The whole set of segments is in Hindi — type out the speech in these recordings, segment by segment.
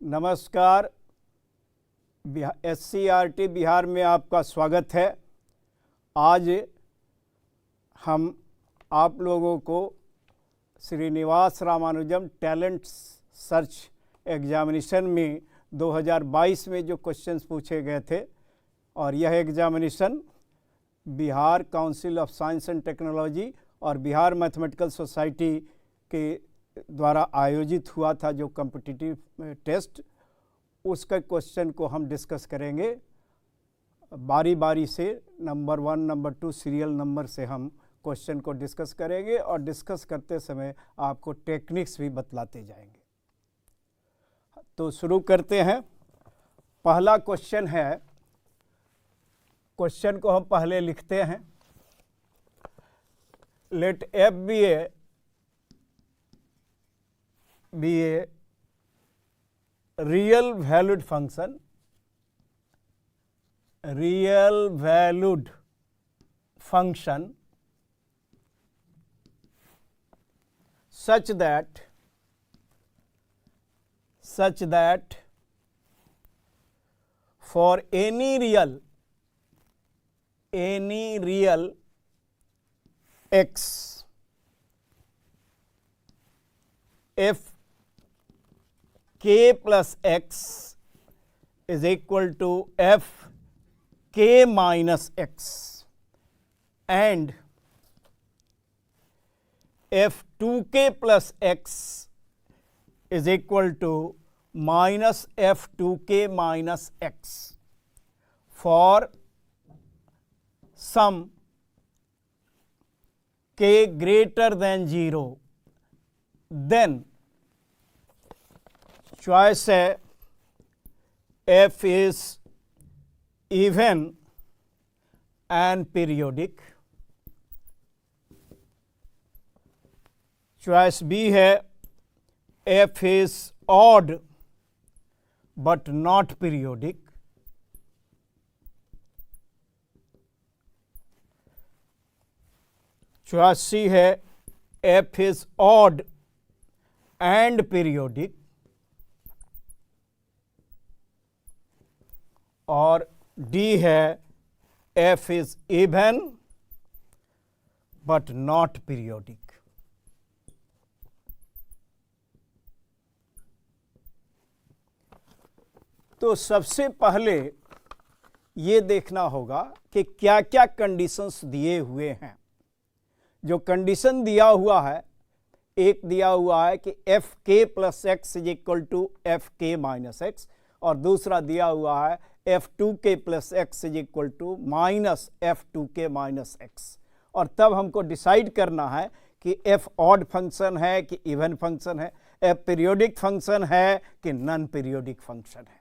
नमस्कार। SCERT बिहार में आपका स्वागत है। आज हम आप लोगों को Srinivas Ramanujam talent search examination में 2022 में जो क्वेश्चंस पूछे गए थे और यह examination Bihar council of science and technology और बिहार मैथमेटिकल सोसाइटी के द्वारा आयोजित हुआ था, जो कॉम्पिटिटिव टेस्ट, उसका क्वेश्चन को हम डिस्कस करेंगे बारी बारी से। नंबर 1, नंबर 2 सीरियल नंबर से हम क्वेश्चन को डिस्कस करेंगे और डिस्कस करते समय आपको टेक्निक्स भी बतलाते जाएंगे। तो शुरू करते हैं। पहला क्वेश्चन है, क्वेश्चन को हम पहले लिखते हैं। Let f be a real valued function, such that for any real x, f k plus x is equal to f k minus x, and f 2k plus x is equal to minus f 2k minus x for some k greater than 0, then choice है f is even and periodic, choice B है f is odd but not periodic, choice C है f is odd and periodic, और D है f is even but not periodic। तो सबसे पहले ये देखना होगा कि क्या क्या कंडीशंस दिए हुए हैं। जो कंडीशन दिया हुआ है, एक दिया हुआ है कि f k plus x is equal to f k minus x, और दूसरा दिया हुआ है f two k plus x is equal to minus f two k minus x. और तब हमको डिसाइड करना है कि एफ ऑड फंक्शन है कि इवन फंक्शन है, एफ पीरियोडिक फंक्शन है कि नॉन पीरियोडिक फंक्शन है।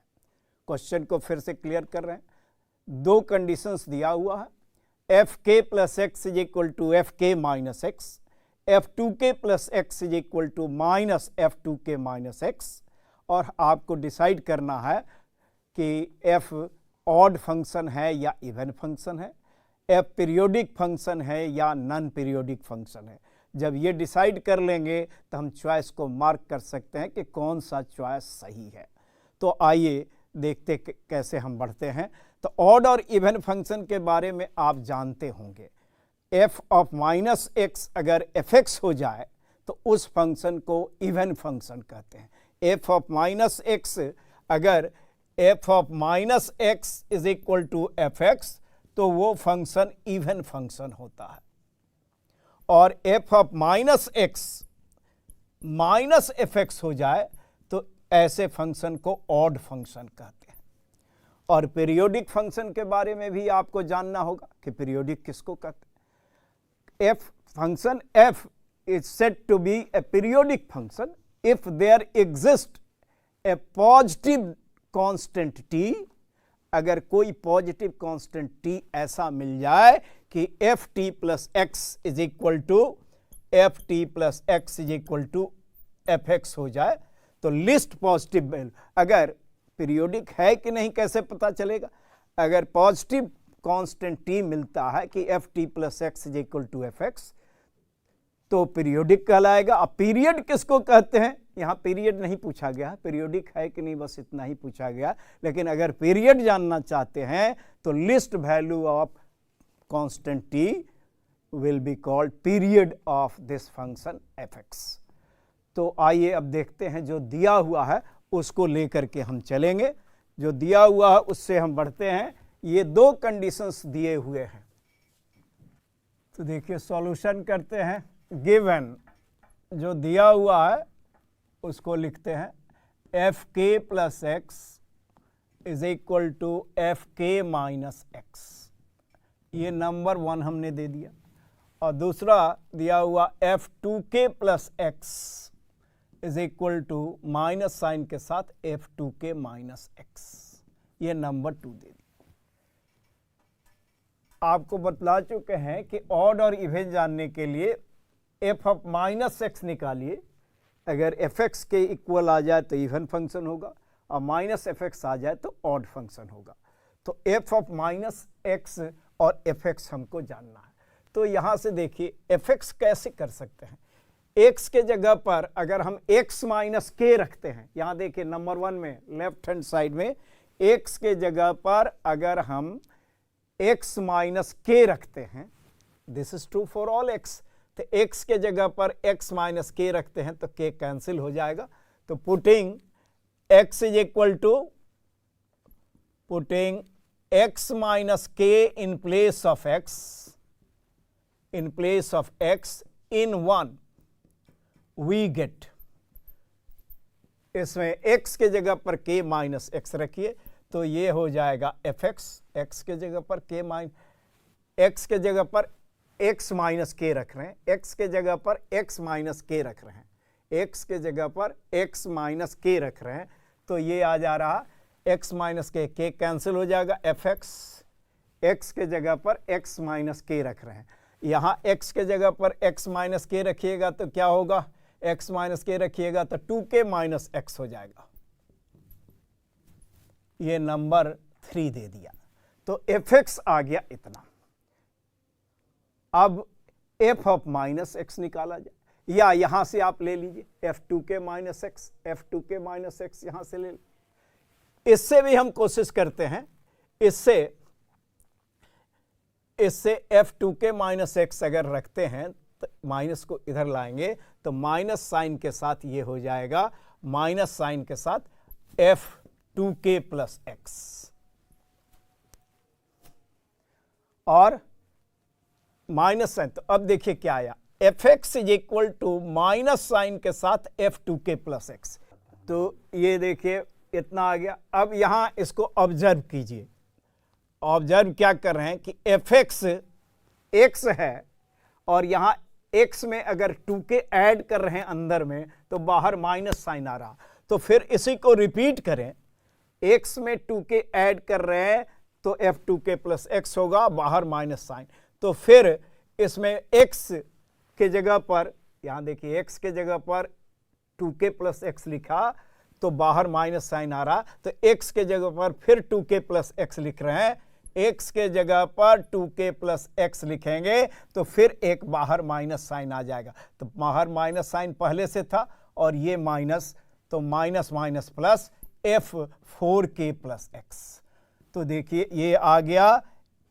क्वेश्चन को फिर से क्लियर कर रहे हैं। दो कंडीशंस दिया हुआ है, f k plus x is equal to f k minus x, f two k plus x is equal to minus f two k minus x, और आपको डिसाइड करना है कि एफ ऑड फंक्शन है या इवन फंक्शन है, एफ पीरियोडिक फंक्शन है या नॉन पीरियोडिक फंक्शन है। जब ये डिसाइड कर लेंगे तो हम चॉइस को मार्क कर सकते हैं कि कौन सा चॉइस सही है। तो आइए देखते कैसे हम बढ़ते हैं। तो ऑड और इवन फंक्शन के बारे में आप जानते होंगे। एफ ऑफ माइनस एक्स अगर एफ एक्स हो जाए तो उस फंक्शन को इवन फंक्शन कहते हैं। एफ ऑफ माइनस एक्स, अगर f of minus x is equal to f x तो वो फंक्शन इवन फंक्शन होता है। और f of minus x minus f x हो जाए तो ऐसे फंक्शन को ऑड फंक्शन कहते हैं। और पीरियोडिक फंक्शन के बारे में भी आपको जानना होगा कि पीरियोडिक किसको कहते हैं। F function f is said to be a periodic function if there exist a positive constant t. अगर कोई पॉजिटिव कांस्टेंट टी ऐसा मिल जाए कि f t plus x is equal to f t plus x is equal to f x हो जाए तो लिस्ट पॉजिटिव वैल्यू। अगर पीरियोडिक है कि नहीं कैसे पता चलेगा? अगर पॉजिटिव कांस्टेंट टी मिलता है कि f t plus x is equal to f x तो पीरियोडिक कहलाएगा। अब पीरियड किसको कहते हैं? यहाँ पीरियड नहीं पूछा गया, पीरियोडिक है कि नहीं बस इतना ही पूछा गया। लेकिन अगर पीरियड जानना चाहते हैं तो least value of constant t will be called period of this function f(x). तो आइए अब देखते हैं जो दिया हुआ है उसको लेकर के हम चलेंगे। जो दिया हुआ है उससे हम बढ़ते हैं। ये दो कंडीशंस दिए हुए हैं, तो देखिए सॉल्यूशन करते हैं। गिवन जो दिया हुआ है उसको लिखते हैं f k plus x is equal to f k minus x. ये नंबर 1 हमने दे दिया। और दूसरा दिया हुआ f two k plus x is equal to minus sign के साथ f two k minus x. ये नंबर 2 दे दिया। आपको बतला चुके हैं कि ऑड और इवन जानने के लिए एफ ऑफ माइनस एक्स निकालिए। अगर एफ एक्स के इक्वल आ जाए तो इवन फंक्शन होगा और माइनस एफ एक्स आ जाए तो ऑड फंक्शन होगा। तो एफ ऑफ माइनस एक्स और एफ एक्स हमको जानना है। तो यहाँ से देखिए एफ एक्स कैसे कर सकते हैं। एक्स के जगह पर अगर हम एक्स माइनस के रखते हैं, यहाँ देखिए नंबर 1 में लेफ्ट हैंड साइड में एक्स के जगह पर अगर हम x माइनस के रखते हैं, this is true for all x, तो x के जगह पर x माइनस के रखते हैं तो k कैंसिल हो जाएगा। तो putting x is equal to putting x minus k in place of x in 1 we get, इसमें x के जगह पर k माइनस एक्स रखिए तो ये हो जाएगा एफ एक्स। एक्स के जगह पर के एक्स के जगह पर एक्स माइनस के रख रहे हैं, एक्स के जगह पर एक्स माइनस के रख रहे हैं, एक्स के जगह पर एक्स माइनस के रख रहे हैं। तो ये आ जा रहा एक्स माइनस के कैंसिल हो जाएगा एफ एक्स। एक्स के जगह पर एक्स माइनस के रख रहे हैं। यहाँ एक्स के जगह पर एक्स माइनस के रखिएगा तो क्या होगा, एक्स माइनस के रखिएगा तो 2k माइनस एक्स हो जाएगा। ये नंबर 3 दे दिया। तो एफ एक्स आ गया इतना। अब एफ ऑफ माइनस एक्स निकाला जाए, या यहां से आप ले लीजिए F two k minus x, f two k minus x यहां से ले लीजिए। इससे भी हम कोशिश करते हैं, इससे F two k minus x अगर रखते हैं तो माइनस को इधर लाएंगे तो माइनस साइन के साथ ये हो जाएगा, माइनस साइन के साथ एफ 2k प्लस एक्स, और माइनस साइन। तो अब देखिए क्या आया, f x is equal to minus sign के साथ एफ 2k प्लस एक्स। तो ये देखिए इतना आ गया। अब यहां इसको ऑब्जर्व कीजिए। ऑब्जर्व क्या कर रहे हैं कि एफ एक्स एक्स है और यहां एक्स में अगर 2k ऐड कर रहे हैं अंदर में तो बाहर माइनस साइन आ रहा। तो फिर इसी को रिपीट करें, x में 2k ऐड कर रहे हैं तो एफ 2k प्लस एक्स होगा, बाहर माइनस साइन। तो फिर इसमें x के जगह पर, यहां देखिए x के जगह पर 2k प्लस एक्स लिखा तो बाहर माइनस साइन आ रहा। तो x के जगह पर फिर 2k प्लस एक्स लिख रहे हैं, x के जगह पर 2k प्लस एक्स लिखेंगे तो फिर एक बाहर माइनस साइन आ जाएगा। तो बाहर माइनस साइन पहले से था और ये माइनस, तो minus minus plus f 4k plus x. तो देखिए ये आ गया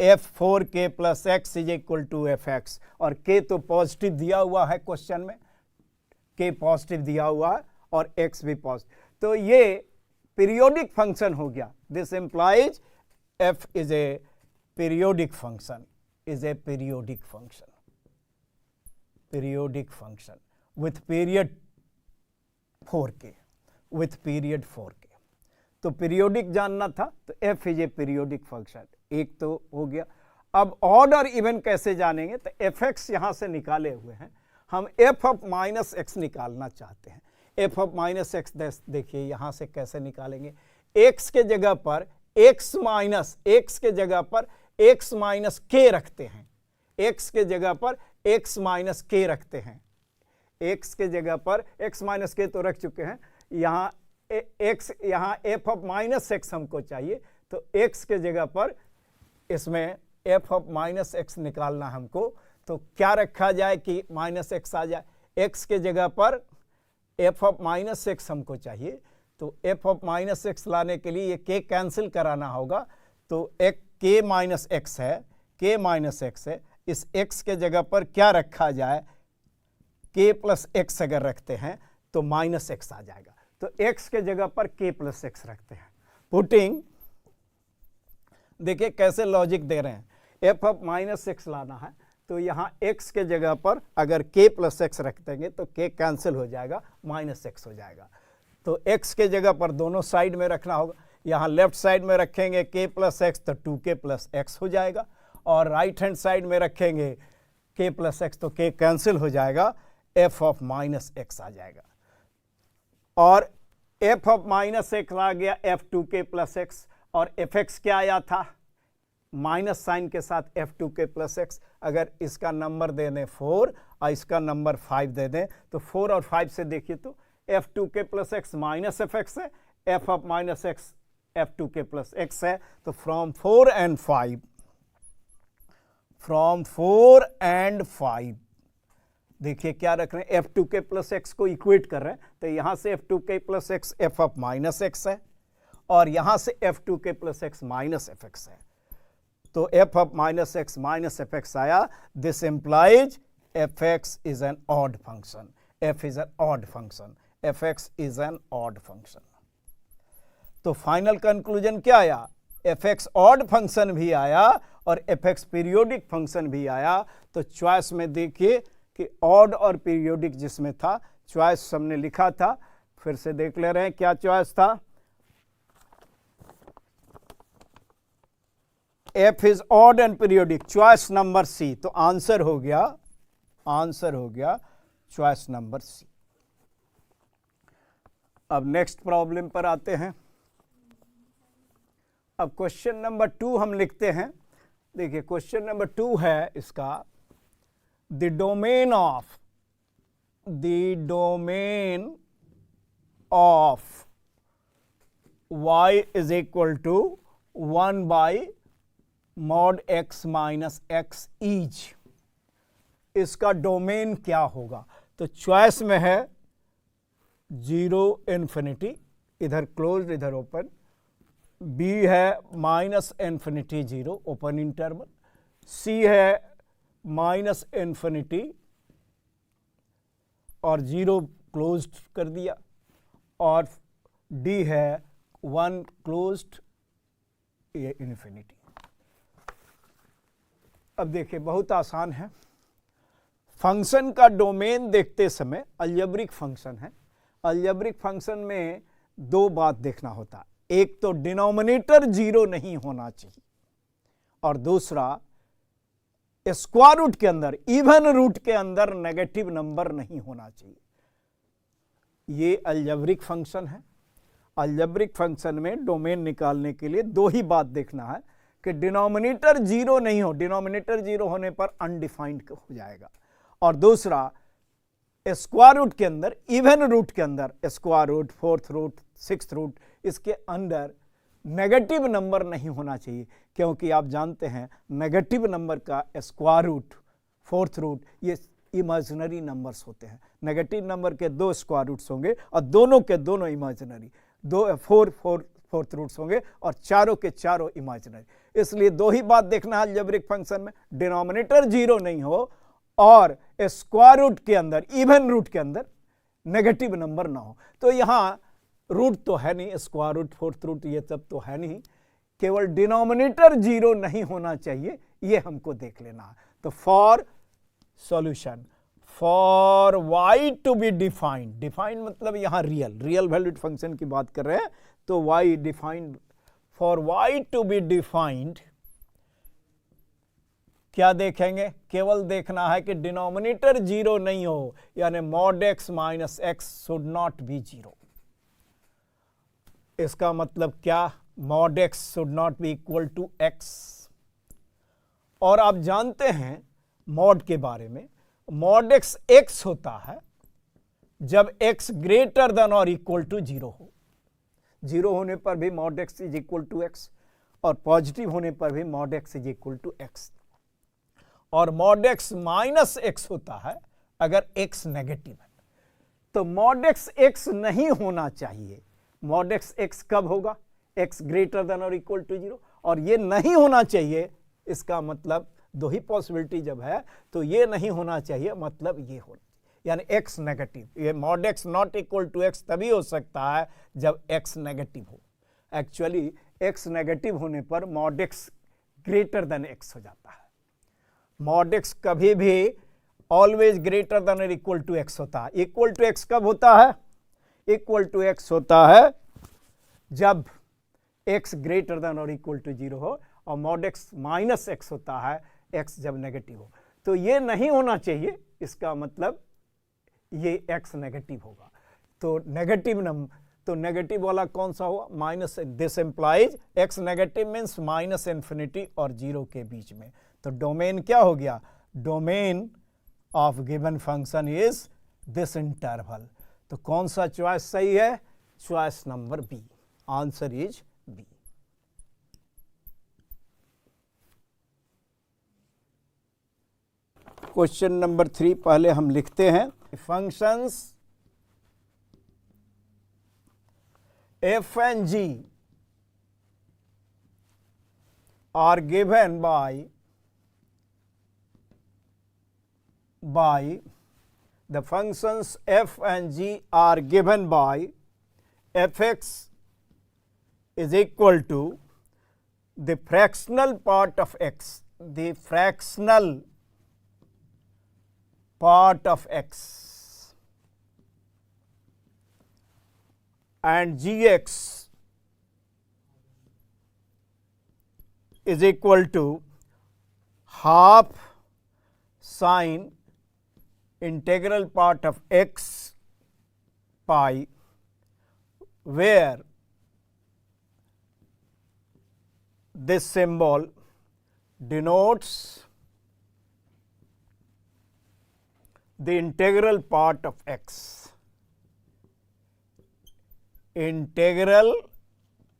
f 4k plus x is equal to f x. और k तो पॉजिटिव दिया हुआ है क्वेश्चन में, k पॉजिटिव दिया हुआ है और x भी पॉजिटिव। तो ये पीरियोडिक फंक्शन हो गया। This implies f is a periodic function, is a periodic function, periodic function with period 4k, with period 4k। तो पीरियोडिक जानना था तो f is a periodic function, एक तो हो गया। अब ऑड और इवन कैसे जानेंगे, तो एफ एक्स यहां से निकाले हुए हैं, हम एफ ऑफ माइनस एक्स निकालना चाहते हैं। एफ ऑफ माइनस एक्स देखिए यहां से कैसे निकालेंगे, एक्स के जगह पर एक्स के जगह पर एक्स माइनस के रखते हैं, एक्स के जगह पर एक्स माइनस के रखते हैं, एक्स के जगह पर एक्स माइनस के तो रख चुके हैं, यहाँ एक्स, यहाँ एफ ऑफ माइनस एक्स हमको चाहिए। तो एक्स के जगह पर इसमें एफ ऑफ माइनस एक्स निकालना हमको, तो क्या रखा जाए कि माइनस एक्स आ जाए। एक्स के जगह पर एफ ऑफ माइनस एक्स हमको चाहिए, तो एफ ऑफ माइनस एक्स लाने के लिए ये के कैंसिल कराना होगा, तो एक के माइनस एक्स है, के माइनस एक्स है, इस एक्स के जगह पर क्या रखा जाए, के प्लस एक्स अगर रखते हैं तो माइनस एक्स आ जाएगा, तो एक्स के जगह पर के प्लस एक्स रखते हैं। पुटिंग, देखिए कैसे लॉजिक दे रहे हैं, एफ ऑफ माइनस एक्स लाना है तो यहाँ x के जगह पर अगर k प्लस एक्स रख देंगे तो k कैंसिल हो जाएगा, माइनस एक्स हो जाएगा, तो x के जगह पर दोनों साइड में रखना होगा। यहाँ लेफ्ट साइड में रखेंगे k प्लस एक्स तो 2k प्लस एक्स हो जाएगा, और राइट हैंड साइड में रखेंगे k प्लस एक्स तो k कैंसिल हो जाएगा, f ऑफ माइनस एक्स आ जाएगा, और f ऑफ माइनस एक्स आ गया f2k प्लस एक्स, और fx क्या आया था, माइनस साइन के साथ f2k प्लस एक्स। अगर इसका नंबर दे दें 4 और इसका नंबर 5 दे दें तो 4 और 5 से देखिए तो f2k plus x minus fx है, f of minus x f2k plus x है, तो फ्रॉम 4 एंड 5 देखिए क्या रख रहे हैं, f2k प्लस एक्स को इक्वेट कर रहे हैं, तो यहां से f2k plus x f of minus x है, और यहां से f2k plus x minus fx है, तो f ऑफ माइनस fx आया। This implies fx is an odd function, f is an odd function, fx is an odd function. तो फाइनल कंक्लूजन क्या आया, fx ऑड फंक्शन भी आया और fx पीरियोडिक फंक्शन भी आया। तो चॉइस में देखिए कि ऑड और पीरियोडिक जिसमें था, चॉइस हमने लिखा था, फिर से देख ले रहे हैं क्या चॉइस था, f is odd and periodic, choice number C, तो आंसर हो गया चॉइस नंबर सी। अब नेक्स्ट प्रॉब्लम पर आते हैं। अब क्वेश्चन नंबर 2 हम लिखते हैं। देखिए क्वेश्चन नंबर 2 है इसका, the domain of y is equal to 1 by mod x minus x each, इसका डोमेन क्या होगा। तो चॉइस में है 0 इन्फिनिटी, इधर क्लोज्ड इधर ओपन, b है minus infinity 0 open interval, c है माइनस इन्फिनिटी और 0 क्लोज्ड कर दिया, और d है 1 क्लोज्ड ये इन्फिनिटी। अब देखिए बहुत आसान है, फंक्शन का डोमेन देखते समय अलजेब्रिक फंक्शन है, अलजेब्रिक फंक्शन में 2 बात देखना होता है, एक तो डिनोमिनेटर 0 नहीं होना चाहिए, और दूसरा स्क्वायर रूट के अंदर, इवन रूट के अंदर नेगेटिव नंबर नहीं होना चाहिए। ये अलजेब्रिक फंक्शन है। अलजेब्रिक फंक्शन में डोमेन निकालने के लिए 2 ही बात देखना है कि डिनोमिनेटर 0 नहीं हो, डिनोमिनेटर 0 होने पर अनडिफाइंड हो जाएगा, और दूसरा स्क्वायर रूट के अंदर, इवन रूट के अंदर, square root, fourth root, sixth root, इसके अंदर नेगेटिव नंबर नहीं होना चाहिए, क्योंकि आप जानते हैं नेगेटिव नंबर का स्क्वायर रूट, फोर्थ रूट, ये इमेजिनरी नंबर्स होते हैं। नेगेटिव नंबर के 2 स्क्वायर रूट्स होंगे और दोनों के दोनों इमेजिनरी, 4 रूट्स होंगे और चारों के चारों इमेजिनरी। इसलिए 2 ही बात देखना है अलजेब्रिक फंक्शन में, डिनोमिनेटर 0 नहीं हो और स्क्वायर रूट के अंदर, इवन रूट के अंदर नेगेटिव नंबर ना हो। तो यहाँ रूट तो है नहीं, स्क्वायर रूट, फोर्थ रूट, ये सब तो है नहीं, केवल डिनोमिनेटर 0 नहीं होना चाहिए, ये हमको देख लेना है। तो for solution, for y to be defined, defined मतलब यहाँ रियल वैल्यूड फंक्शन की बात कर रहे हैं, तो y defined, for y to be defined क्या देखेंगे, केवल देखना है कि डिनोमिनेटर 0 नहीं हो, यानी mod x minus x should not be 0। इसका मतलब क्या, mod x should not be equal to x। और आप जानते हैं मॉड के बारे में, मॉड x होता है जब x ग्रेटर देन और इक्वल टू 0 हो। 0 होने पर भी mod x is equal to x, और पॉजिटिव होने पर भी mod x is equal to x। और मॉड x माइनस x होता है अगर x नेगेटिव है। तो मॉड एक्स एक्स नहीं होना चाहिए। मॉड एक्स एक्स कब होगा? एक्स ग्रेटर देन और इक्वल टू 0, और ये नहीं होना चाहिए। इसका मतलब दो ही पॉसिबिलिटी जब है तो ये नहीं होना चाहिए, मतलब ये होना, यानी एक्स नेगेटिव। ये mod x not equal to x तभी हो सकता है जब एक्स नेगेटिव हो। एक्चुअली एक्स नेगेटिव होने पर mod x greater than x हो जाता है। मॉड एक्स कभी भी ऑलवेज ग्रेटर देन और इक्वल टू एक्स होता है। इक्वल टू एक्स कब होता है? इक्वल टू एक्स होता है जब एक्स ग्रेटर देन और इक्वल टू 0 हो, और मॉड एक्स माइनस एक्स होता है एक्स जब नेगेटिव हो। तो ये नहीं होना चाहिए, इसका मतलब ये एक्स नेगेटिव होगा। तो नेगेटिव नंबर, तो नेगेटिव वाला कौन सा हुआ? Minus. This implies x negative means minus infinity और 0 के बीच में। तो डोमेन क्या हो गया? Domain of given function is this interval. तो कौन सा चॉइस सही है? Choice number B. Answer is B. Question number 3 पहले हम लिखते हैं। Functions f and g are given by the functions f and g are given by fx is equal to the fractional part of x, the fractional part of x, and gx is equal to half sine integral part of x pi, where this symbol denotes the integral part of x. Integral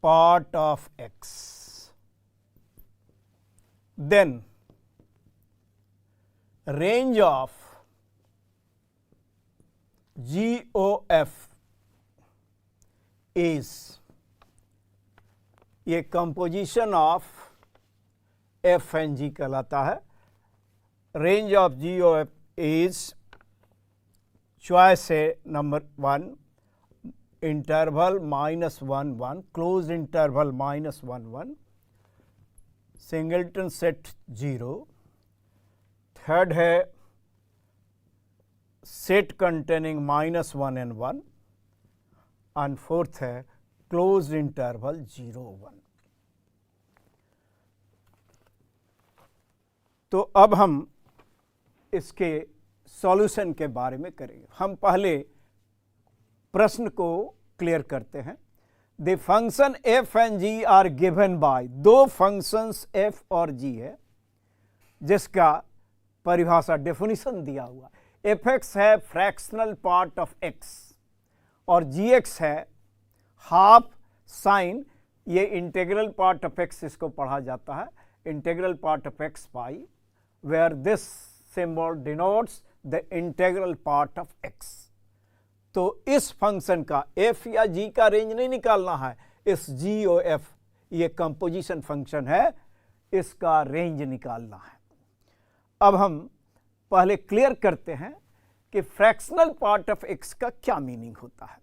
part of x. Then range of GOF is, ये composition of F and G कहलाता है। Range of GOF is, choice है number 1, interval -1 1, close interval -1 1, singleton set 0, third है set containing -1 and 1, and fourth है क्लोज इंटरवल 0 1। तो अब हम इसके सॉल्यूशन के बारे में करेंगे। हम पहले प्रश्न को क्लियर करते हैं। The function F and G are given by, दो फंक्शंस एफ और जी है जिसका परिभाषा डेफिनेशन दिया हुआ। एफ एक्स है फ्रैक्शनल पार्ट ऑफ एक्स और जी एक्स है हाफ साइन, ये इंटीग्रल पार्ट ऑफ एक्स इसको पढ़ा जाता है, integral part of X pi, where this symbol denotes the integral part of X. तो इस फंक्शन का एफ या जी का रेंज नहीं निकालना है, इस जी ओ एफ, ये कंपोजिशन फंक्शन है, इसका रेंज निकालना है। अब हम पहले क्लियर करते हैं कि फ्रैक्शनल पार्ट ऑफ एक्स का क्या मीनिंग होता है।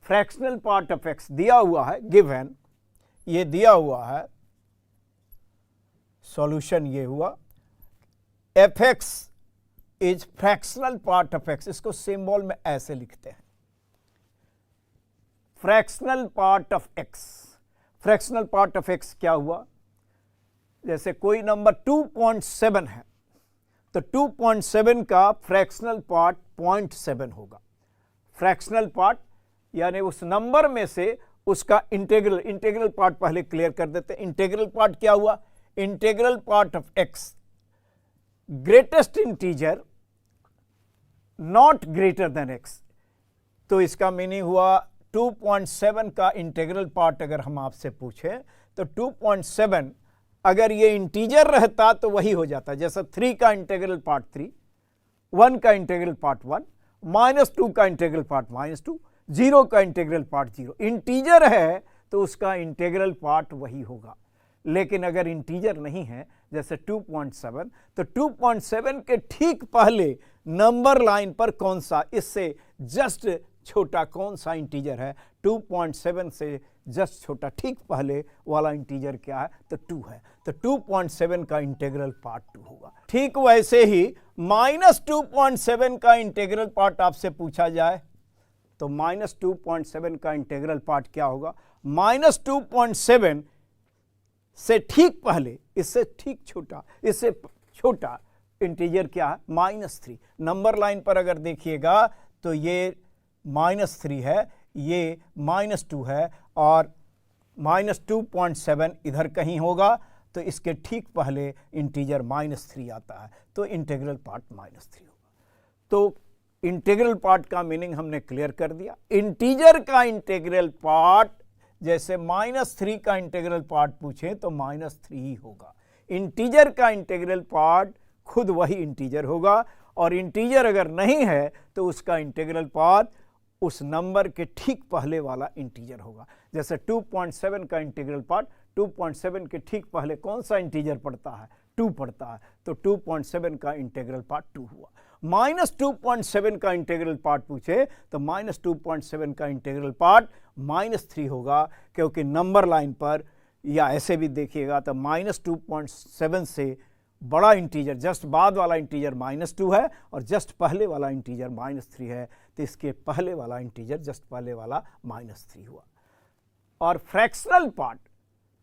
फ्रैक्शनल पार्ट ऑफ एक्स दिया हुआ है, गिवन, ये दिया हुआ है, सॉल्यूशन ये हुआ, F x is fractional part of X, इसको सिंबल में ऐसे लिखते हैं, fractional part of x. Fractional part of x क्या हुआ? जैसे कोई नंबर 2.7 है तो 2.7 का फ्रैक्शनल पार्ट 0.7 होगा। फ्रैक्शनल पार्ट यानी उस नंबर में से उसका इंटीग्रल पार्ट पहले क्लियर कर देते हैं। इंटीग्रल पार्ट क्या हुआ? Integral part of x, greatest integer not greater than x. तो इसका मीनिंग हुआ 2.7 का इंटीग्रल पार्ट अगर हम आपसे पूछें तो 2.7 अगर ये इंटीजर रहता तो वही हो जाता, जैसा 3 का इंटीग्रल पार्ट 3, 1 का इंटीग्रल पार्ट 1 -2 का इंटीग्रल पार्ट -2, 0 का इंटीग्रल पार्ट 0। इंटीजर है तो उसका इंटीग्रल पार्ट वही होगा, लेकिन अगर इंटीजर नहीं है जैसे 2.7, तो 2.7 के ठीक पहले नंबर लाइन पर कौन सा, इससे जस्ट छोटा कौन सा इंटीजर है, 2.7 से जस्ट छोटा ठीक पहले वाला इंटीजर क्या है, तो 2 है, तो 2.7 का इंटीग्रल पार्ट 2 होगा। ठीक वैसे ही -2.7 का इंटीग्रल पार्ट आपसे पूछा जाए तो -2.7 का इंटीग्रल पार्ट क्या होगा, -2.7 से ठीक पहले, इससे ठीक छोटा, इससे छोटा इंटीजर क्या है, -3। नंबर लाइन पर अगर देखिएगा तो ये -3 है, ये -2 है और -2.7 इधर कहीं होगा, तो इसके ठीक पहले इंटीजर -3 आता है, तो इंटीग्रल पार्ट -3 होगा। तो इंटीग्रल पार्ट का मीनिंग हमने क्लियर कर दिया। इंटीजर का इंटीग्रल पार्ट, जैसे -3 का इंटीग्रल पार्ट पूछे तो -3 ही होगा। इंटीजर का इंटीग्रल पार्ट खुद वही इंटीजर होगा, और इंटीजर अगर नहीं है तो उसका इंटीग्रल पार्ट उस नंबर के ठीक पहले वाला इंटीजर होगा। जैसे 2.7 का इंटीग्रल पार्ट, 2.7 के ठीक पहले कौन सा इंटीजर पड़ता है, 2 पड़ता है, तो 2.7 का इंटीग्रल पार्ट 2 हुआ। -2.7 का इंटीग्रल पार्ट पूछे तो -2.7 का इंटीग्रल पार्ट -3 होगा, क्योंकि नंबर लाइन पर, या ऐसे भी देखिएगा तो -2.7 से बड़ा इंटीजर जस्ट बाद वाला इंटीजर -2 है और जस्ट पहले वाला इंटीजर -3 है, तो इसके पहले वाला इंटीजर जस्ट पहले वाला -3 हुआ। और फ्रैक्शनल पार्ट,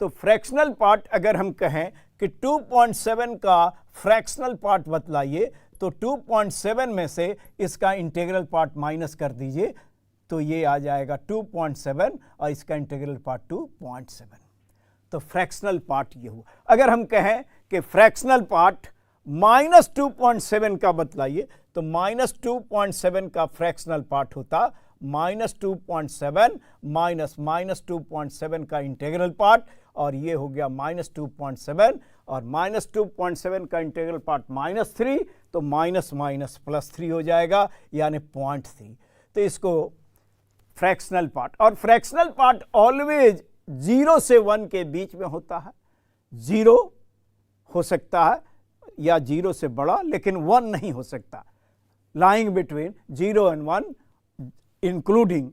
तो फ्रैक्शनल पार्ट अगर हम कहें कि 2.7 का फ्रैक्शनल पार्ट बतलाइए, तो 2.7 में से इसका इंटीग्रल पार्ट माइनस कर दीजिए, तो ये आ जाएगा 2.7 और इसका इंटीग्रल पार्ट 2.7, तो फ्रैक्शनल पार्ट ये हुआ। अगर हम कहें कि फ्रैक्शनल पार्ट -2.7 का बतलाइए, तो -2.7 का फ्रैक्शनल पार्ट होता -2.7 माइनस 2.7 का इंटीग्रल पार्ट, और ये हो गया -2.7, और -2.7 का इंटीग्रल पार्ट -3, तो माइनस +3 हो जाएगा, यानी 0.3। तो इसको फ्रैक्शनल पार्ट, और फ्रैक्शनल पार्ट ऑलवेज 0 से 1 के बीच में होता है। 0 हो सकता है या 0 से बड़ा, लेकिन 1 नहीं हो सकता। लाइंग बिटवीन 0 एंड 1, इंक्लूडिंग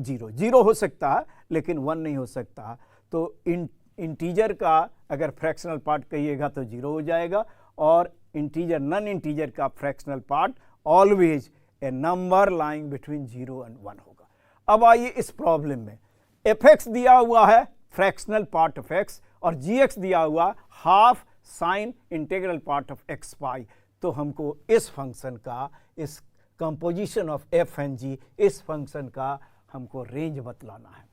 0, 0 हो सकता है लेकिन 1 नहीं हो सकता। तो इंटीजर का अगर फ्रैक्शनल पार्ट कहिएगा तो 0 हो जाएगा, और इंटीजर नॉन इंटीजर का fractional part always a number lying between 0 and 1 होगा। अब आइए इस प्रॉब्लम में, fx दिया हुआ है फ्रैक्शनल पार्ट ऑफ x, और gx दिया हुआ half sine integral part of x पाई। तो हमको इस फंक्शन का, इस composition of f and g, इस फंक्शन का हमको रेंज बतलाना है।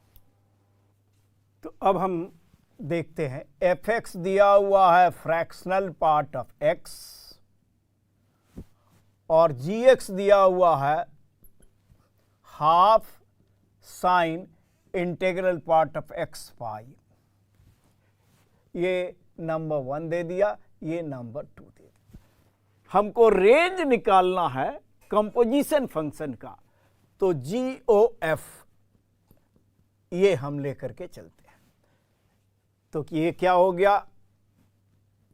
तो अब हम देखते हैं, fx दिया हुआ है फ्रैक्शनल पार्ट ऑफ x, और gx दिया हुआ है half sign integral part of x पाई। ये नंबर 1 दे दिया, ये नंबर 2 दे दिया। हमको रेंज निकालना है कंपोजिशन फंक्शन का, तो GOF ये हम लेकर के चलते हैं। तो ये क्या हो गया,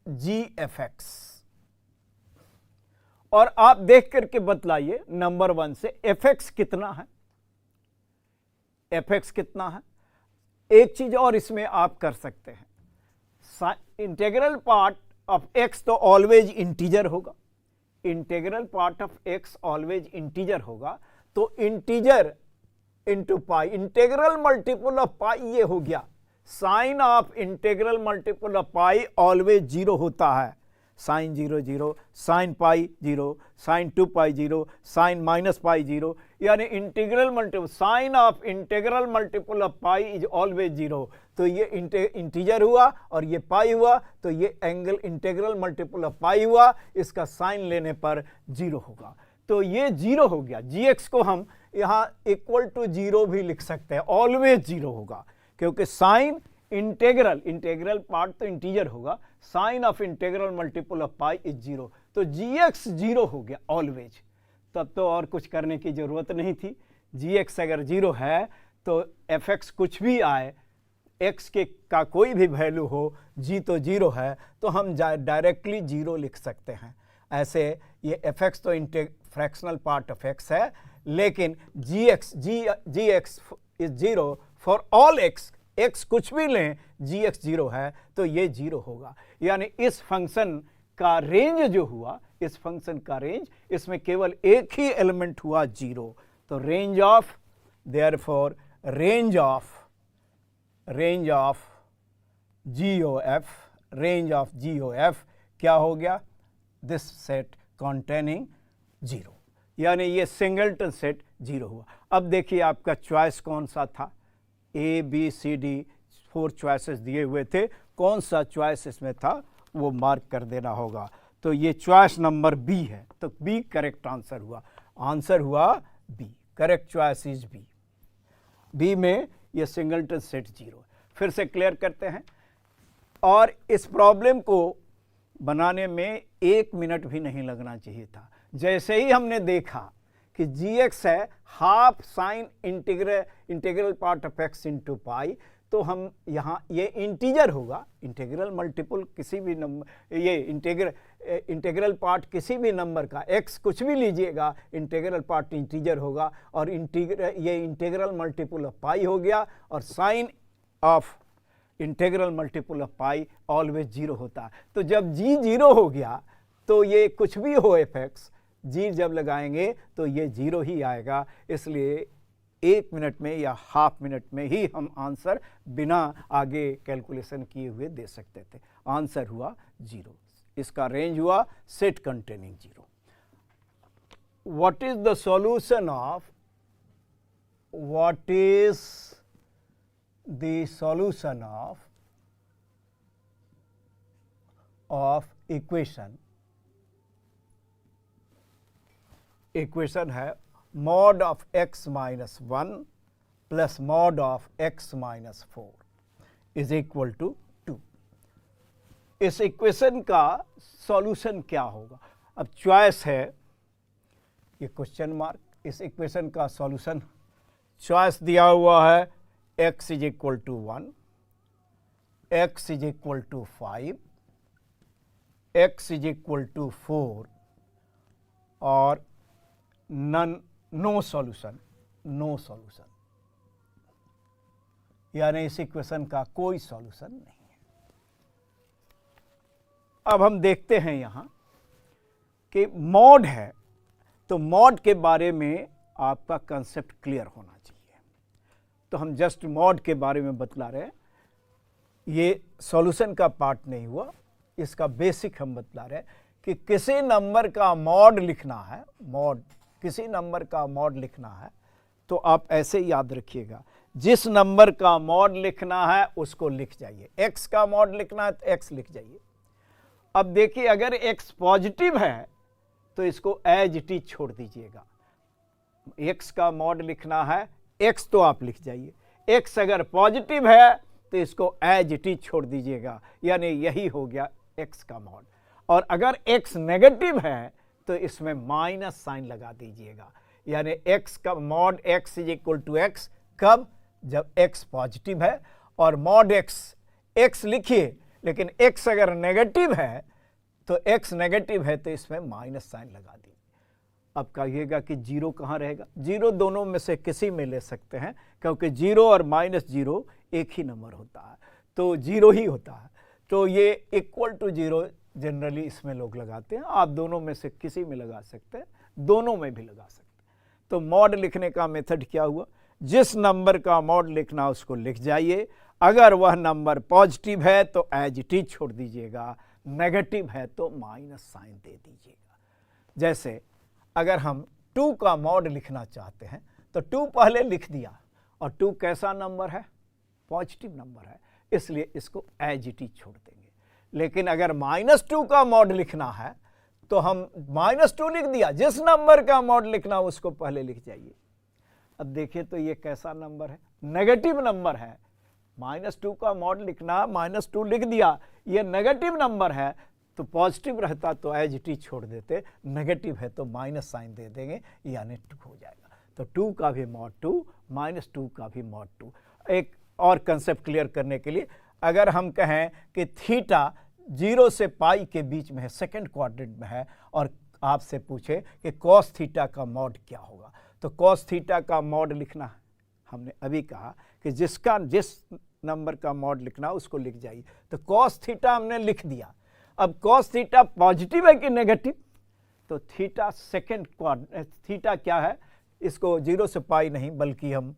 GFX, और आप देख करके बतलाइए नंबर 1 से fx कितना है, fx कितना है। एक चीज और इसमें आप कर सकते हैं, इंटीग्रल पार्ट ऑफ x तो ऑलवेज इंटीजर होगा, integral part of x always integer होगा, तो integer into pi, integral multiple of pi ये हो गया। Sine of integral multiple of pi always 0 होता है, sine 0 0, sine pi 0, sine 2 pi 0, sine minus pi 0, यानी integral multiple, sine of integral multiple of pi is always 0। तो ये इंटीजर हुआ और ये पाई हुआ, तो ये एंगल इंटीग्रल मल्टीपल ऑफ पाई हुआ, इसका साइन लेने पर 0 होगा। तो ये 0 हो गया। gx को हम यहाँ इक्वल टू 0 भी लिख सकते हैं, ऑलवेज 0 होगा, क्योंकि साइन इंटीग्रल पार्ट तो इंटीजर होगा, sine of integral multiple of pi is 0, तो gx 0 हो गया ऑलवेज। तब तो और कुछ करने की ज़रूरत नहीं थी। gx अगर 0 है तो fx कुछ भी आए, x के का कोई भी वैल्यू हो, g तो 0 है, तो हम डायरेक्टली 0 लिख सकते हैं। ऐसे ये fx तो फ्रैक्शनल पार्ट ऑफ x है, लेकिन gx is 0 for all x कुछ भी लें, gx 0 है तो ये 0 होगा। यानी इस फंक्शन का रेंज जो हुआ, इस फंक्शन का रेंज, इसमें केवल एक ही एलिमेंट हुआ 0। तो range of, therefore range of GOF क्या हो गया? दिस सेट कॉन्टेनिंग 0, यानी ये सिंगलटन सेट 0 हुआ। अब देखिए आपका चॉइस कौन सा था? A B C D 4 choices दिए हुए थे, कौन सा चॉइस इसमें था वो मार्क कर देना होगा। तो ये चॉइस नंबर B है, तो B करेक्ट आंसर हुआ। आंसर हुआ B, correct choice is B। B में ये सिंगलटन सेट 0। फिर से क्लियर करते हैं, और इस प्रॉब्लम को बनाने में 1 मिनट भी नहीं लगना चाहिए था। जैसे ही हमने देखा कि gx है half sign integral part of x into pi, तो हम यहाँ ये इंटीजर होगा, इंटीग्रल मल्टीपल किसी भी नंबर, ये इंटीग्रल पार्ट किसी भी नंबर का, x कुछ भी लीजिएगा, इंटीग्रल पार्ट इंटीजर होगा, और ये इंटीग्रल मल्टीपल ऑफ पाई हो गया, और sine of integral multiple of pi always 0 होता है। तो जब g 0 हो गया तो ये कुछ भी हो fx, g जब लगाएंगे तो ये 0 ही आएगा। इसलिए 1 मिनट में या हाफ मिनट में ही हम आंसर बिना आगे कैलकुलेशन किए हुए दे सकते थे। आंसर हुआ 0, इसका रेंज हुआ set containing 0। What is the solution of, what is the solution of equation है mod of x minus 1 plus mod of x minus 4 is equal to 2। इस इक्वेशन का सॉल्यूशन क्या होगा? अब चॉइस है, ये क्वेश्चन मार्क, इस इक्वेशन का सॉल्यूशन चॉइस दिया हुआ है x is equal to 1, x is equal to 5, x is equal to 4 और नो सॉल्यूशन, यानी इस इक्वेशन का कोई सॉल्यूशन नहीं है। अब हम देखते हैं यहां कि मॉड है, तो मॉड के बारे में आपका कंसेप्ट क्लियर होना चाहिए। तो हम जस्ट मॉड के बारे में बतला रहे हैं, ये सॉल्यूशन का पार्ट नहीं हुआ, इसका बेसिक हम बतला रहे हैं कि किसी नंबर का मॉड लिखना है, किसी नंबर का मॉड लिखना है तो आप ऐसे याद रखिएगा, जिस नंबर का मॉड लिखना है उसको लिख जाइए। x का मॉड लिखना है तो x लिख जाइए। अब देखिए अगर x पॉजिटिव है तो इसको एज इट इज छोड़ दीजिएगा। x का मॉड लिखना है, x तो आप लिख जाइए, x अगर पॉजिटिव है तो इसको एज इट इज छोड़ दीजिएगा, यानी यही हो गया x का मॉड। और अगर x नेगेटिव है तो इसमें माइनस साइन लगा दीजिएगा, यानी x का mod x is equal to x कब? जब x पॉजिटिव है, और मॉड x लिखिए, लेकिन x अगर नेगेटिव है तो x नेगेटिव है तो इसमें माइनस साइन लगा दीजिए। अब कहिएगा कि 0 कहाँ रहेगा? 0 दोनों में से किसी में ले सकते हैं, क्योंकि 0 और -0 एक ही नंबर होता है, तो 0 ही होता है। तो ये इक्वल टू 0 जनरली इसमें लोग लगाते हैं, आप दोनों में से किसी में लगा सकते हैं, दोनों में भी लगा सकते हैं। तो मॉड लिखने का मेथड क्या हुआ? जिस नंबर का मॉड लिखना उसको लिख जाइए, अगर वह नंबर पॉजिटिव है तो एज इट इज छोड़ दीजिएगा, नेगेटिव है तो माइनस साइन दे दीजिएगा। जैसे अगर हम 2 का मॉड लिखना चाहते हैं तो 2 पहले लिख दिया, और 2 कैसा नंबर है? पॉजिटिव नंबर है, इसलिए इसको एज इट इज छोड़ देंगे। लेकिन अगर -2 का मॉड लिखना है तो हम -2 लिख दिया, जिस नंबर का मॉड लिखना उसको पहले लिख जाइए। अब देखिए तो ये कैसा नंबर है? नेगेटिव नंबर है। -2 का मॉड लिखना, -2 लिख दिया, ये नेगेटिव नंबर है, तो तो पॉजिटिव रहता तो एज इट इज छोड़ देते, नेगेटिव है तो माइनस साइन दे देंगे, यानी 2 हो जाएगा। तो 2 का भी मॉड 2 माइनस 2 का भी मॉड 2। एक और कंसेप्ट क्लियर करने के लिए, अगर हम कहें कि थीटा 0 से पाई के बीच में है, सेकंड क्वाड्रेंट में है, और आपसे पूछे कि कॉस थीटा का मॉड क्या होगा, तो कॉस थीटा का मॉड लिखना है। हमने अभी कहा कि जिस नंबर का मॉड लिखना उसको लिख जाइए। तो कॉस थीटा हमने लिख दिया। अब कॉस थीटा पॉजिटिव है कि नेगेटिव, तो थीटा सेकंड क्वाड्रेंट, थीटा क्या है, इसको 0 से पाई नहीं बल्कि हम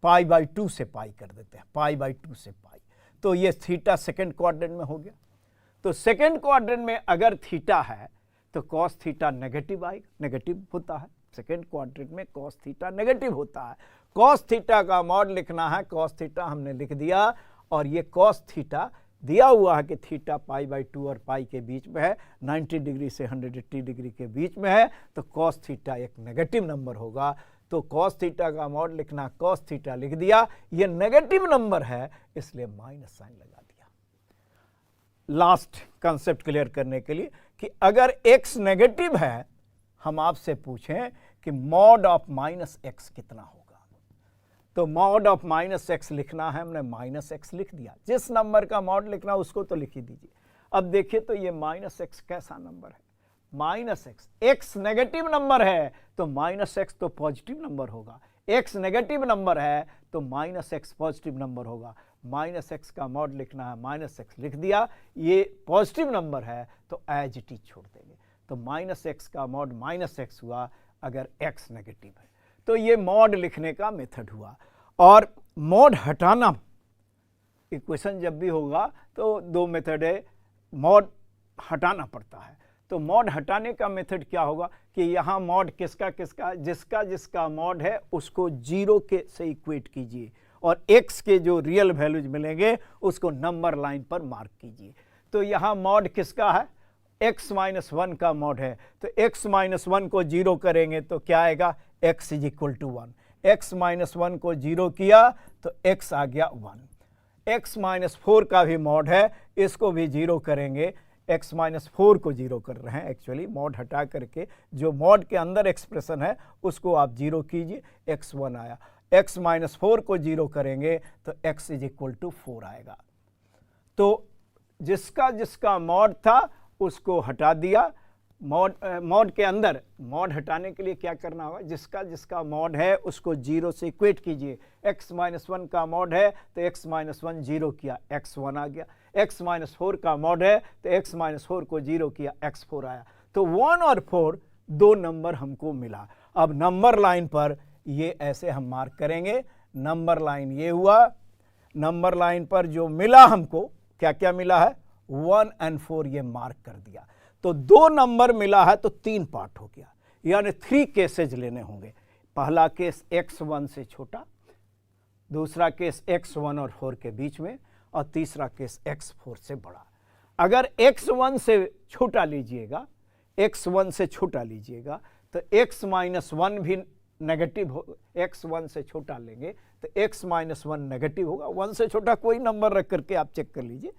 π/2 से पाई कर देते हैं, π/2 से पाई। तो ये थीटा सेकंड क्वाड्रेंट में हो गया। तो सेकंड क्वाड्रेंट में अगर थीटा है तो कॉस थीटा नेगेटिव आएगा, नेगेटिव होता है सेकंड क्वाड्रेंट में, कॉस थीटा नेगेटिव होता है। कॉस थीटा का मॉड लिखना है, कॉस थीटा हमने लिख दिया, और ये कॉस थीटा दिया हुआ है कि थीटा π/2 और पाई के बीच में है, 90 डिग्री से 180 डिग्री के बीच में है, तो कॉस थीटा एक नेगेटिव नंबर होगा। तो कॉस थीटा का मॉड लिखना, कॉस थीटा लिख दिया, ये नेगेटिव नंबर है इसलिए माइनस साइन लगा दिया। लास्ट कंसेप्ट क्लियर करने के लिए कि अगर x नेगेटिव है, हम आपसे पूछें कि मॉड ऑफ माइनस एक्स कितना होगा, तो मॉड ऑफ माइनस एक्स लिखना है, हमने माइनस एक्स लिख दिया। जिस नंबर का मॉड लिखना उसको तो लिख ही दीजिए। अब देखिए तो ये माइनस एक्स कैसा नंबर है, minus x, x negative number है तो माइनस एक्स तो पॉजिटिव नंबर होगा, एक्स नेगेटिव नंबर है तो माइनस एक्स पॉजिटिव नंबर होगा। माइनस एक्स का मॉड लिखना है, माइनस एक्स लिख दिया, ये पॉजिटिव नंबर है तो एज इट इज छोड़ देंगे। तो माइनस एक्स का मॉड माइनस एक्स हुआ अगर एक्स नेगेटिव है। तो ये मॉड लिखने का मेथड हुआ। और मॉड हटाना, इक्वेशन जब भी होगा तो 2 मेथड है, मॉड हटाना पड़ता है। तो मॉड हटाने का मेथड क्या होगा कि यहाँ मॉड किसका किसका, जिसका जिसका मॉड है उसको 0 के से इक्वेट कीजिए, और x के जो रियल वैल्यूज मिलेंगे उसको नंबर लाइन पर मार्क कीजिए। तो यहाँ मॉड किसका है, x-1 का मॉड है, तो x-1 को 0 करेंगे तो क्या आएगा, x = 1। x-1 को 0 किया तो x आ गया 1। x-4 का भी मॉड है, इसको भी 0 करेंगे, x-4 को 0 कर रहे हैं, एक्चुअली मॉड हटा करके जो मॉड के अंदर एक्सप्रेशन है उसको आप 0 कीजिए, x1 आया। x-4 को 0 करेंगे तो x = 4 आएगा। तो जिसका जिसका मॉड था उसको हटा दिया। मॉड के अंदर मॉड हटाने के लिए क्या करना होगा, जिसका जिसका मॉड है उसको 0 से इक्वेट कीजिए। x-1 का मॉड है तो x-1 0 किया, x1 आ गया। x-4 का मॉड है तो x-4 को 0 किया, x4 आया। तो 1 और 4 2 नंबर हमको मिला। अब नंबर लाइन पर ये ऐसे हम मार्क करेंगे, नंबर लाइन ये हुआ, नंबर लाइन पर जो मिला हमको क्या क्या मिला है, 1 और 4 ये मार्क कर दिया। तो 2 नंबर मिला है तो 3 पार्ट हो गया, यानी 3 केसेज लेने होंगे। पहला केस x1 से छोटा, दूसरा केस x1 और 4 के बीच में, और तीसरा केस x4 से बड़ा। अगर x1 से छोटा लीजिएगा, x1 से छोटा लीजिएगा तो x-1 भी नेगेटिव हो, x1 से छोटा लेंगे तो x-1 नेगेटिव होगा। 1 से छोटा कोई नंबर रख करके आप चेक कर लीजिए,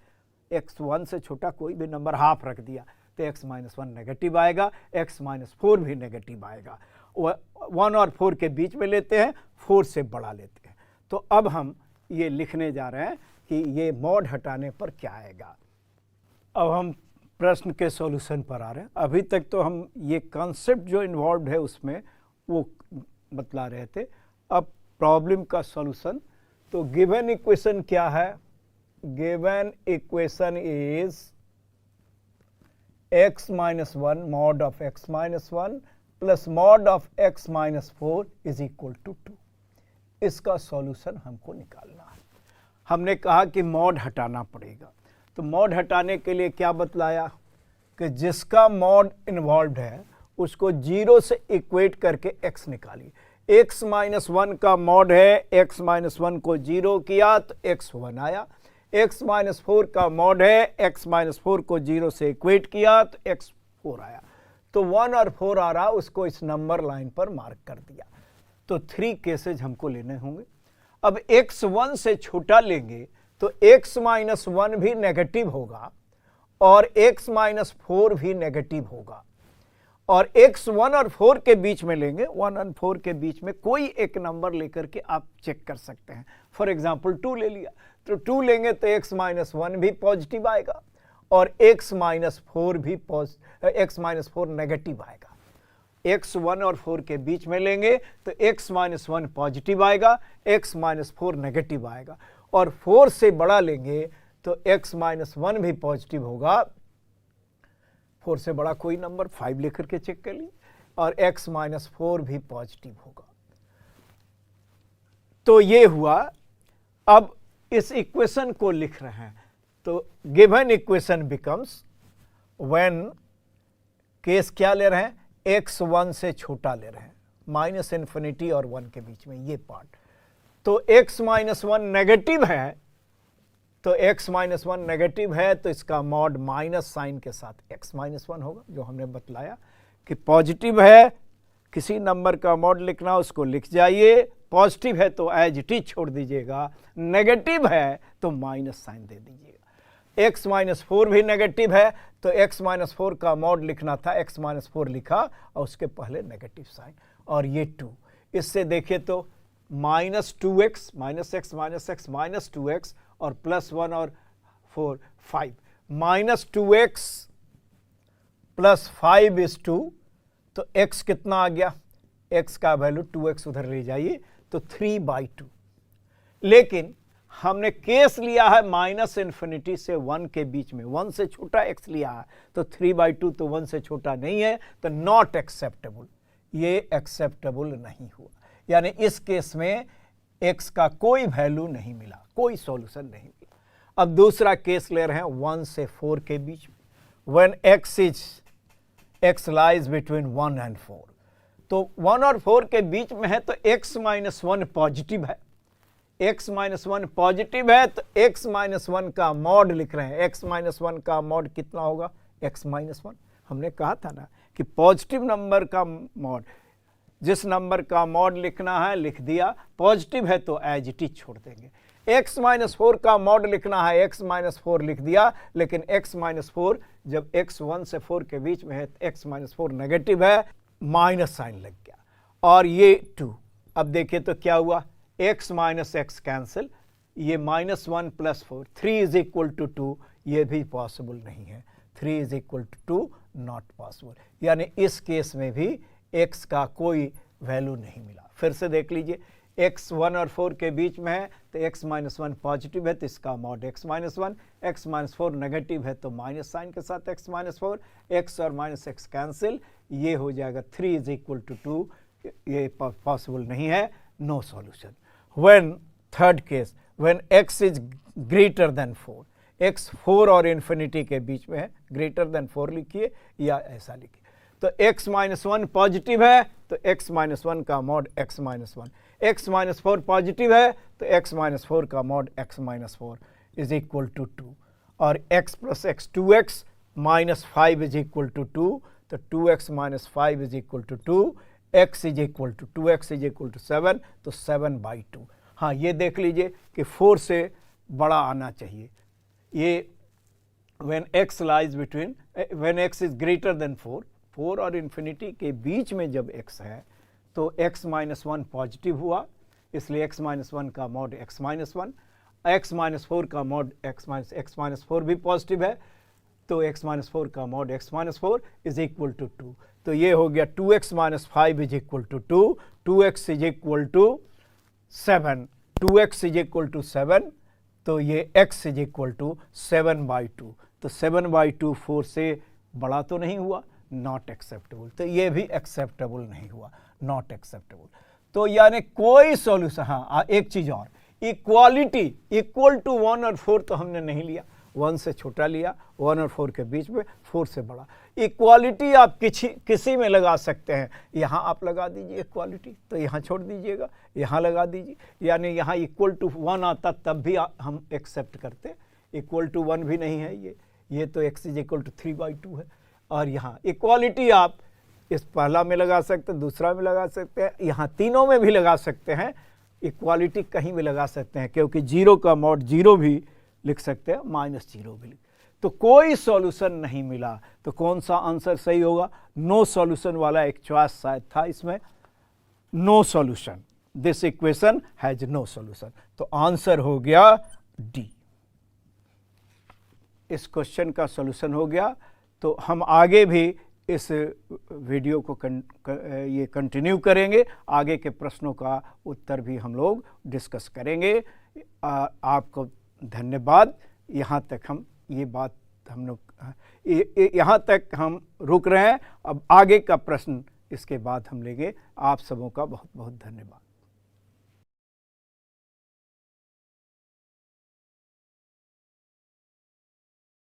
x1 से छोटा कोई भी नंबर हाफ रख दिया तो x-1 नेगेटिव आएगा, x-4 भी नेगेटिव आएगा। 1 और 4 के बीच में लेते हैं, 4 से बड़ा लेते हैं। तो अब हम ये लिखने जा रहे हैं कि ये मॉड हटाने पर क्या आएगा। अब हम प्रश्न के सॉल्यूशन पर आ रहे हैं। अभी तक तो हम ये कॉन्सेप्ट जो इन्वॉल्व है उसमें वो बतला रहे थे। अब प्रॉब्लम का सॉल्यूशन। तो गिवन इक्वेशन क्या है, given equation is x-1 mod of x-1 plus mod of x-4 is equal to 2। इसका सॉल्यूशन हमको निकालना है। हमने कहा कि मॉड हटाना पड़ेगा, तो मॉड हटाने के लिए क्या बतलाया कि जिसका मॉड इन्वॉल्व है उसको 0 से इक्वेट करके x निकालिए। x-1 का मॉड है, x-1 को 0 किया तो x1 आया। x-4 का मॉड है, x-4 को 0 से इक्वेट किया तो x4 आया। तो 1 और 4 आ रहा, उसको इस नंबर लाइन पर मार्क कर दिया। तो 3 केसेज हमको लेने होंगे। अब x1 से छोटा लेंगे तो x-1 भी नेगेटिव होगा, और x माइनस 4 भी नेगेटिव होगा। और x 1 और 4 के बीच में लेंगे, 1 और 4 के बीच में कोई एक नंबर लेकर के आप चेक कर सकते हैं। फॉर एग्जाम्पल 2 ले लिया, तो 2 लेंगे तो x माइनस 1 भी पॉजिटिव आएगा और x माइनस 4 भी x माइनस 4 नेगेटिव आएगा। x 1 और 4 के बीच में लेंगे तो x माइनस 1 पॉजिटिव आएगा, x माइनस 4 नेगेटिव आएगा। और 4 से बड़ा लेंगे तो x माइनस 1 भी पॉजिटिव होगा, 4 से बड़ा कोई नंबर 5 लेकर के चेक कर ली, और x माइनस 4 भी पॉजिटिव होगा। तो ये हुआ। अब इस इक्वेशन को लिख रहे हैं, तो given equation becomes, when case क्या ले रहे हैं, x 1 से छोटा ले रहे हैं, माइनस इन्फिनिटी और 1 के बीच में ये पार्ट। तो x माइनस 1 नेगेटिव है, तो x माइनस 1 नेगेटिव है तो इसका मॉड माइनस साइन के साथ x माइनस 1 होगा, जो हमने बतलाया कि पॉजिटिव है किसी नंबर का मॉड लिखना, उसको लिख जाइए, पॉजिटिव है तो एज इट इज छोड़ दीजिएगा, नेगेटिव है तो माइनस साइन दे दीजिएगा। x माइनस 4 भी नेगेटिव है तो x माइनस 4 का मॉड लिखना था, x माइनस 4 लिखा और उसके पहले नेगेटिव साइन, और ये 2। इससे देखिए तो minus 2x minus x minus x minus 2x और प्लस 1 और 4 5, माइनस 2x प्लस 5 इज 2, तो x कितना आ गया, x का वैल्यू 2x उधर ले जाइए तो 3/2। लेकिन हमने केस लिया है माइनस इन्फिनिटी से 1 के बीच में, 1 से छोटा x लिया है, तो 3/2 तो 1 से छोटा नहीं है, तो नॉट एक्सेप्टेबल, ये एक्सेप्टेबल नहीं हुआ। यानी इस केस में x का कोई वैल्यू नहीं मिला, कोई सॉल्यूशन नहीं मिला। अब दूसरा केस ले रहे हैं 1 से 4 के बीच में, when x lies between 1 and 4, तो 1 और 4 के बीच में है तो x माइनस 1 पॉजिटिव है, x माइनस 1 पॉजिटिव है तो x माइनस 1 का मॉड लिख रहे हैं। x माइनस 1 का मॉड कितना होगा, x माइनस 1। हमने कहा था ना कि पॉजिटिव नंबर का मॉड, जिस नंबर का मॉड लिखना है लिख दिया, पॉजिटिव है तो एज इट इज छोड़ देंगे। x माइनस 4 का मॉड लिखना है, x माइनस 4 लिख दिया, लेकिन x माइनस 4 जब x 1 से 4 के बीच में है तो x माइनस 4 नेगेटिव है, माइनस साइन लग गया, और ये 2। अब देखिए तो क्या हुआ, x माइनस एक्स कैंसिल, ये minus 1 plus 4, 3 is equal to 2, ये भी पॉसिबल नहीं है, 3 is equal to 2 not possible. यानी इस केस में भी x का कोई वैल्यू नहीं मिला। फिर से देख लीजिए, x 1 और 4 के बीच में है तो x माइनस 1 पॉजिटिव है तो इसका mod x minus 1, x minus 4 negative है तो माइनस साइन के साथ x माइनस 4, x और माइनस x कैंसिल, ये हो जाएगा 3 इज इक्वल टू 2, ये पॉसिबल नहीं है, no solution. When third case, when x is greater than 4, x 4 और इन्फिनिटी के बीच में है, ग्रेटर देन 4 लिखिए या ऐसा लिखिए, तो x माइनस 1 पॉजिटिव है तो x माइनस 1 का mod x minus 1, x minus 4 positive है तो x माइनस 4 का mod x minus 4 is equal to 2, और x plus x 2x minus 5 is equal to 2, तो 2x minus 5 is equal to 2, x is equal to 2x is equal to 7, तो 7/2। हाँ, ये देख लीजिए कि 4 से बड़ा आना चाहिए। ये when x lies between, when x is greater than 4, 4 और इन्फिनिटी के बीच में जब x है तो x माइनस 1 पॉजिटिव हुआ, इसलिए x माइनस 1 का mod x minus 1, x minus 4 का मॉड x माइनस 4 भी पॉजिटिव है तो x माइनस 4 का mod x minus 4 is equal to 2, तो ये हो गया 2x minus 5 is equal to 2, 2x is equal to 7, 2x is equal to 7, तो ये x इज इक्वल टू 7/2, तो 7/2 4 से बड़ा तो नहीं हुआ, नॉट एक्सेप्टेबल, तो ये भी एक्सेप्टेबल नहीं हुआ, नॉट एक्सेप्टेबल। तो यानी कोई सॉल्यूशन, हाँ एक चीज और, इक्वालिटी इक्वल टू 1 और 4 तो हमने नहीं लिया, 1 से छोटा लिया, 1 और 4 के बीच में, 4 से बड़ा। इक्वालिटी आप किसी में लगा सकते हैं, यहाँ आप लगा दीजिए इक्वालिटी, तो यहाँ छोड़ दीजिएगा, यहाँ लगा दीजिए, यानी यहाँ इक्वल टू 1 आता तब भी हम एक्सेप्ट करते, इक्वल टू 1 भी नहीं है ये तो x इज इक्वल टू 3/2 है। और यहाँ इक्वालिटी आप इस पहला में लगा सकते हैं, दूसरा में लगा सकते हैं, यहाँ तीनों में भी लगा सकते हैं, इक्वालिटी कहीं भी लगा सकते हैं, क्योंकि 0 का मॉड 0 भी लिख सकते हैं, -0 भी लिख, तो कोई सॉल्यूशन नहीं मिला। तो कौन सा आंसर सही होगा? नो सॉल्यूशन वाला एक चॉइस शायद था इसमें, no solution, this equation has no solution. तो आंसर हो गया डी। इस क्वेश्चन का सॉल्यूशन हो गया। तो हम आगे भी इस वीडियो को ये कंटिन्यू करेंगे, आगे के प्रश्नों का उत्तर भी हम लोग डिस्कस करेंगे। आपको धन्यवाद। यहाँ तक हम ये बात हम लोग यहाँ तक हम रुक रहे हैं। अब आगे का प्रश्न इसके बाद हम लेंगे। आप सबों का बहुत बहुत धन्यवाद।